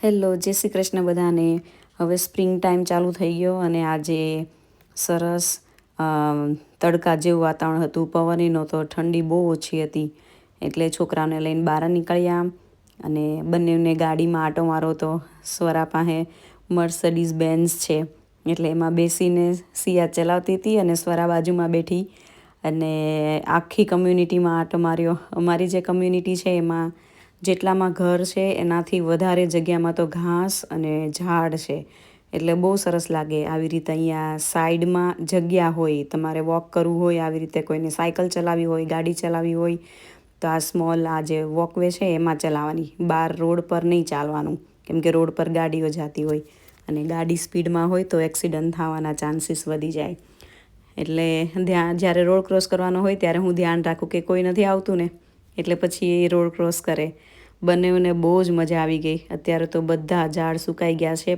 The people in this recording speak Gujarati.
હેલો, જય શ્રી કૃષ્ણ બધાને. હવે સ્પ્રિંગ ટાઈમ ચાલુ થઈ ગયો અને આજે સરસ તડકા જેવું વાતાવરણ હતું. પવન નહોતો, ઠંડી બહુ ઓછી હતી. એટલે છોકરાઓને લઈને બહાર નીકળ્યા અને બંનેને ગાડીમાં આંટો મારો તો સ્વરા પાસે મર્સડીઝ બેન્ઝ છે, એટલે એમાં બેસીને સિયા ચલાવતી હતી અને સ્વરા બાજુમાં બેઠી અને આખી કમ્યુનિટીમાં આંટો માર્યો. અમારી જે કમ્યુનિટી છે એમાં જેટલામાં ઘર છે એનાથી વધારે જગ્યામાં તો ઘાસ અને ઝાડ છે, એટલે બહુ સરસ લાગે. આવી રીતે અહીંયા સાઈડમાં જગ્યા હોય, તમારે વોક કરવું હોય, આવી રીતે કોઈને સાયકલ ચલાવવી હોય, ગાડી ચલાવવી હોય તો આ સ્મોલ આ જે વોકવે છે એમાં ચલાવવાની. બહાર રોડ પર નહીં ચાલવાનું, કેમ કે રોડ પર ગાડીઓ જતી હોય અને ગાડી સ્પીડમાં હોય તો એક્સિડન્ટ થવાના ચાન્સીસ વધી જાય. એટલે જ્યારે રોડ ક્રોસ કરવાનો હોય ત્યારે હું ધ્યાન રાખું કે કોઈ નથી આવતું ને, એટલે પછી એ રોડ ક્રોસ કરે. બંનેઓને બહુ જ મજા આવી ગઈ. અત્યારે તો બધા ઝાડ સુકાઈ ગયા છે.